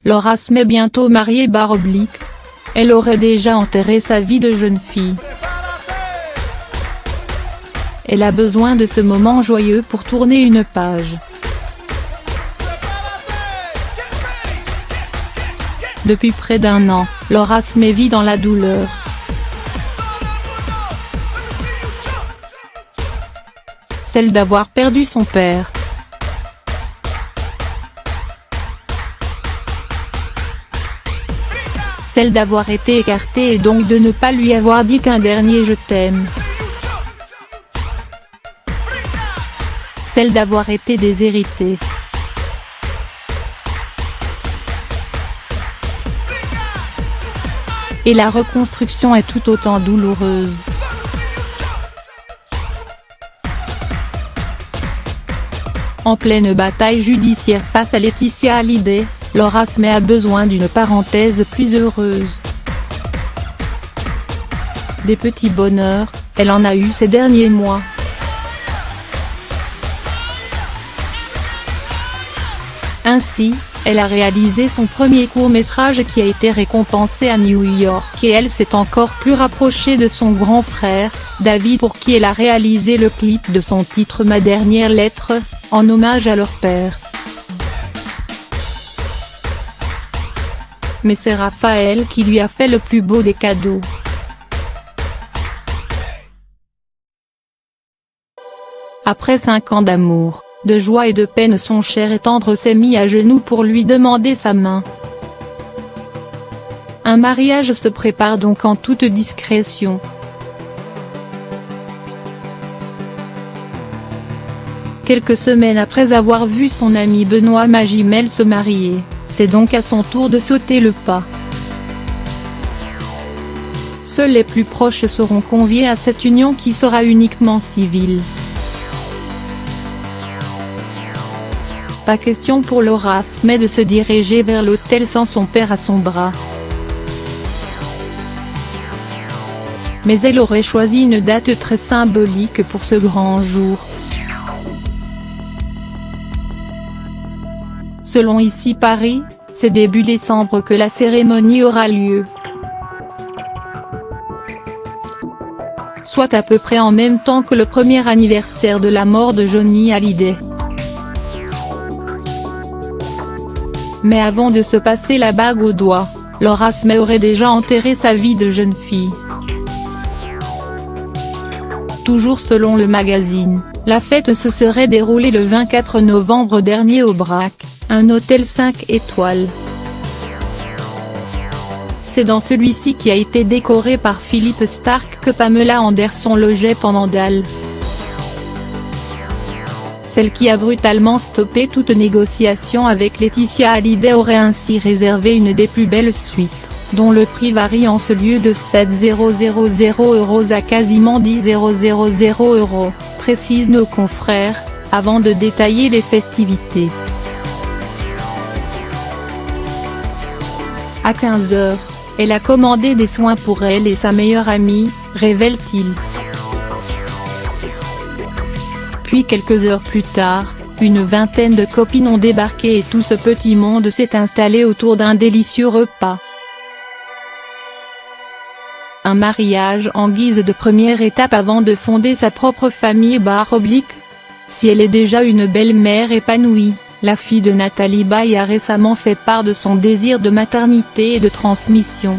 Laura Smay bientôt mariée / elle aurait déjà enterré sa vie de jeune fille. Elle a besoin de ce moment joyeux pour tourner une page. Depuis près d'1 an, Laura Smay vit dans la douleur. Celle d'avoir perdu son père. Celle d'avoir été écartée et donc de ne pas lui avoir dit qu'un dernier je t'aime. Celle d'avoir été déshéritée. Et la reconstruction est tout autant douloureuse. En pleine bataille judiciaire face à Laetitia Hallyday, Laura Smay a besoin d'une parenthèse plus heureuse. Des petits bonheurs, elle en a eu ces derniers mois. Ainsi, elle a réalisé son premier court-métrage qui a été récompensé à New York et elle s'est encore plus rapprochée de son grand frère, David, pour qui elle a réalisé le clip de son titre Ma dernière lettre, en hommage à leur père. Mais c'est Raphaël qui lui a fait le plus beau des cadeaux. Après 5 ans d'amour, de joie et de peine, son cher et tendre s'est mis à genoux pour lui demander sa main. Un mariage se prépare donc en toute discrétion. Quelques semaines après avoir vu son ami Benoît Magimel se marier, c'est donc à son tour de sauter le pas. Seuls les plus proches seront conviés à cette union qui sera uniquement civile. Pas question pour Laura Smay de se diriger vers l'autel sans son père à son bras. Mais elle aurait choisi une date très symbolique pour ce grand jour. Selon Ici Paris, c'est début décembre que la cérémonie aura lieu. Soit à peu près en même temps que le premier anniversaire de la mort de Johnny Hallyday. Mais avant de se passer la bague au doigt, Laura Smay aurait déjà enterré sa vie de jeune fille. Toujours selon le magazine, la fête se serait déroulée le 24 novembre dernier au Brac, un hôtel 5 étoiles. C'est dans celui-ci qui a été décoré par Philippe Stark que Pamela Anderson logeait pendant Dal. Celle qui a brutalement stoppé toute négociation avec Laetitia Hallyday aurait ainsi réservé une des plus belles suites, dont le prix varie en ce lieu de 7 000 € à quasiment 10 000 €, précisent nos confrères, avant de détailler les festivités. À 15 h, elle a commandé des soins pour elle et sa meilleure amie, révèle-t-il. Puis quelques heures plus tard, une vingtaine de copines ont débarqué et tout ce petit monde s'est installé autour d'un délicieux repas. Un mariage en guise de première étape avant de fonder sa propre famille / Si elle est déjà une belle-mère épanouie, la fille de Nathalie Baye a récemment fait part de son désir de maternité et de transmission.